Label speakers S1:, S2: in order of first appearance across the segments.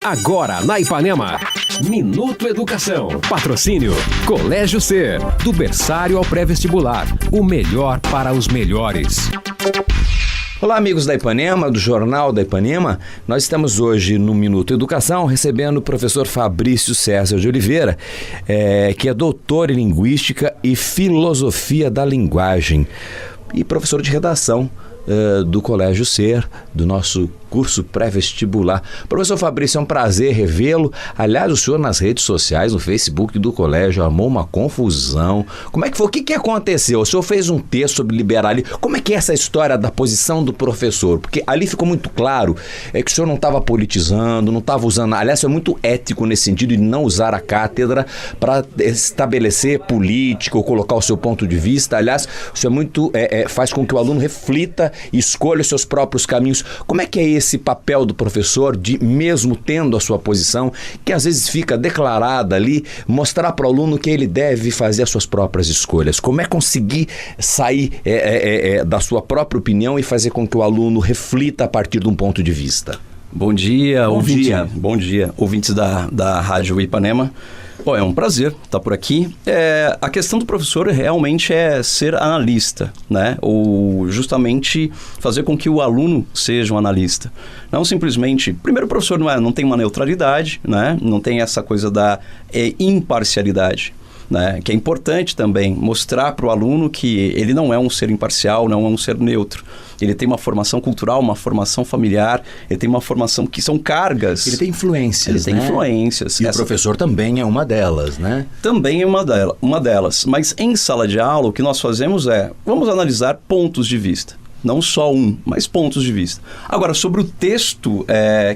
S1: Agora na Ipanema, Minuto Educação. Patrocínio Colégio Ser, do berçário ao pré-vestibular, o melhor para os melhores.
S2: Olá, amigos da Ipanema, do Jornal da Ipanema. Nós estamos hoje no Minuto Educação recebendo o professor Fabrício César de Oliveira, que é doutor em Linguística e Filosofia da Linguagem e professor de redação do Colégio Ser, do nosso curso pré-vestibular. Professor Fabrício, é um prazer revê-lo. Aliás, o senhor nas redes sociais, no Facebook do colégio, armou uma confusão. Como é que foi? O que aconteceu? O senhor fez um texto sobre liberalismo. Como é que é essa história da posição do professor? Porque ali ficou muito claro que o senhor não estava politizando, não estava usando... Aliás, foi muito ético nesse sentido de não usar a cátedra para estabelecer política ou colocar o seu ponto de vista. Aliás, o senhor muito faz com que o aluno reflita e escolha os seus próprios caminhos. Como é que é esse papel do professor de, mesmo tendo a sua posição, que às vezes fica declarada ali, mostrar para o aluno que ele deve fazer as suas próprias escolhas? Como é conseguir sair da sua própria opinião e fazer com que o aluno reflita a partir de um ponto de vista?
S3: Bom dia, ouvintes da Rádio Ipanema. Bom, é um prazer estar por aqui. A questão do professor realmente é ser analista, né? Ou justamente fazer com que o aluno seja um analista. Não simplesmente... Primeiro, o professor não tem uma neutralidade, né? Não tem essa coisa da imparcialidade, né? Que é importante também mostrar para o aluno que ele não é um ser imparcial, não é um ser neutro. Ele tem uma formação cultural, uma formação familiar, ele tem uma formação que são cargas.
S2: Ele tem influências,
S3: Ele tem influências.
S2: E o professor também é uma delas, né?
S3: Também é uma delas. Mas em sala de aula, o que nós fazemos vamos analisar pontos de vista. Não só mas pontos de vista. Agora, sobre o texto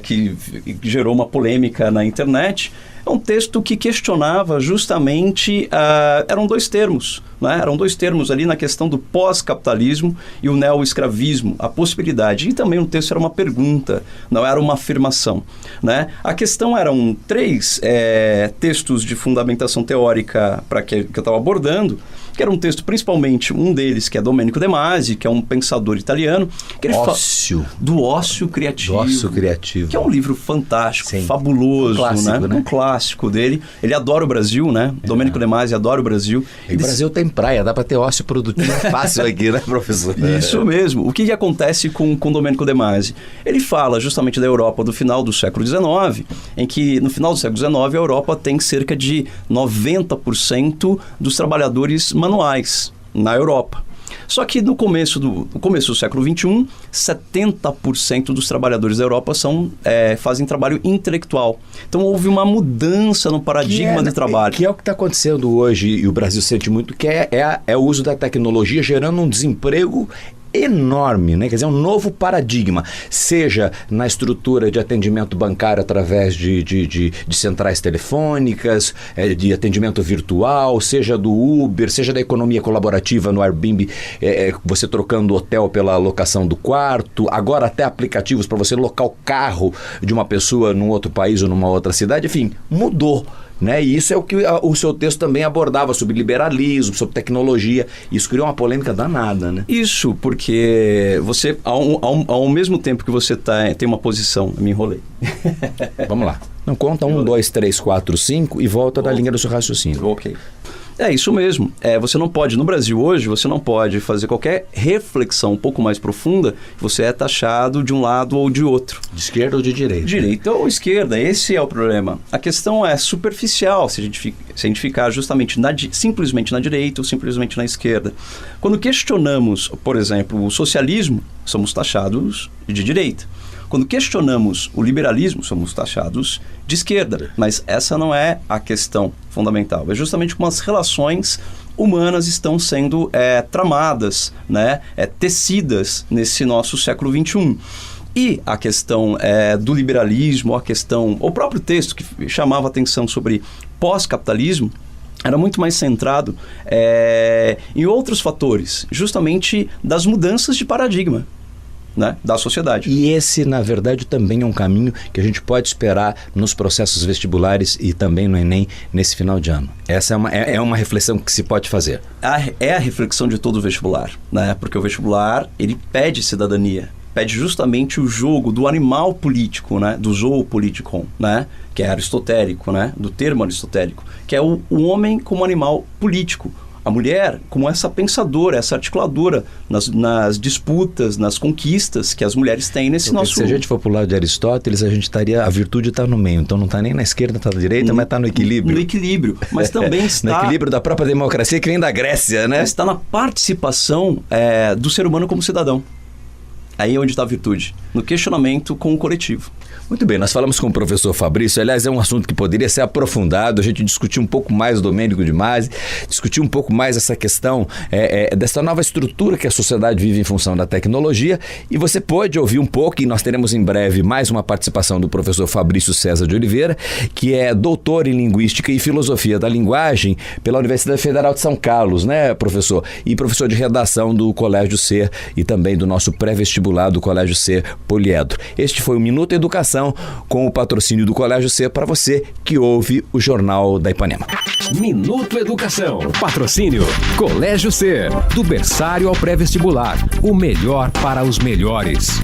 S3: que gerou uma polêmica na internet, é um texto que questionava justamente, eram dois termos, né? Eram dois termos ali na questão do pós-capitalismo e o neo-escravismo, a possibilidade. E também o texto era uma pergunta, não era uma afirmação, né? A questão eram 3 textos de fundamentação teórica que eu estava abordando, que era um texto, principalmente, um deles, que é Domenico De Masi, que é um pensador italiano. Que ele do ócio criativo. Do ócio criativo. Que é um livro fantástico, sim, fabuloso, clássico, né? Um clássico dele. Ele adora o Brasil, né? Domenico De Masi adora o Brasil.
S2: E o Brasil tem praia, dá para ter ócio produtivo fácil aqui, né, professor?
S3: Isso mesmo. O que acontece com Domenico De Masi? Ele fala justamente da Europa do final do século XIX, em que, no final do século XIX, a Europa tem cerca de 90% dos trabalhadores manuais na Europa. Só que no começo do século XXI, 70% dos trabalhadores da Europa fazem trabalho intelectual. Então houve uma mudança no paradigma do trabalho.
S2: Que é o que está acontecendo hoje, e o Brasil sente muito, que é o uso da tecnologia gerando um desemprego enorme, né? Quer dizer, um novo paradigma, seja na estrutura de atendimento bancário através de centrais telefônicas, de atendimento virtual, seja do Uber, seja da economia colaborativa no Airbnb, você trocando hotel pela locação do quarto, agora até aplicativos para você locar o carro de uma pessoa num outro país ou numa outra cidade, enfim, mudou. Né? E isso é o que o seu texto também abordava, sobre liberalismo, sobre tecnologia. Isso criou uma polêmica danada, né?
S3: Isso, porque você, ao mesmo tempo que você tem uma posição... Eu me enrolei.
S2: Vamos lá. Não, conta 1, 2, 3, 4, 5 e volta da linha do seu raciocínio.
S3: Ok. É isso mesmo. Você não pode, no Brasil hoje, você não pode fazer qualquer reflexão um pouco mais profunda, você é taxado de um lado ou de outro.
S2: De esquerda ou de direita?
S3: Direita ou esquerda, esse é o problema. A questão é superficial, se a gente ficar justamente simplesmente na direita ou simplesmente na esquerda. Quando questionamos, por exemplo, o socialismo, somos taxados de direita. Quando questionamos o liberalismo, somos taxados de esquerda. Mas essa não é a questão fundamental. É justamente como as relações humanas estão sendo tramadas, né? Tecidas nesse nosso século XXI. E a questão do liberalismo, o próprio texto que chamava atenção sobre pós-capitalismo, era muito mais centrado em outros fatores, justamente das mudanças de paradigma, né, da sociedade.
S2: E esse, na verdade, também é um caminho que a gente pode esperar nos processos vestibulares e também no Enem nesse final de ano. Essa é uma reflexão que se pode fazer.
S3: É a reflexão de todo o vestibular, né? Porque o vestibular, ele pede cidadania. pede justamente o jogo do animal político, né? Do zoopolitikon, né? Que é aristotélico, né? Do termo aristotélico, que é o homem como animal político. A mulher como essa pensadora, essa articuladora nas disputas, nas conquistas que as mulheres têm nesse nosso...
S2: Se a gente for pro lado de Aristóteles, a virtude está no meio. Então não está nem na esquerda, não está na direita, mas está no equilíbrio.
S3: No equilíbrio. Mas também está...
S2: No equilíbrio da própria democracia que vem da Grécia, né?
S3: Está na participação do ser humano como cidadão. Aí é onde está a virtude. No questionamento com o coletivo.
S2: Muito bem, nós falamos com o professor Fabrício, aliás, é um assunto que poderia ser aprofundado, a gente discutir um pouco mais o Domênico de Masi, discutir um pouco mais essa questão dessa nova estrutura que a sociedade vive em função da tecnologia, e você pode ouvir um pouco, e nós teremos em breve mais uma participação do professor Fabrício César de Oliveira, que é doutor em Linguística e Filosofia da Linguagem pela Universidade Federal de São Carlos, né, professor? E professor de redação do Colégio Ser e também do nosso pré-vestibular do Colégio Ser Poliedro. Este foi o Minuto Educação, com o patrocínio do Colégio Ser para você que ouve o Jornal da Ipanema.
S1: Minuto Educação. Patrocínio Colégio Ser. Do berçário ao pré-vestibular. O melhor para os melhores.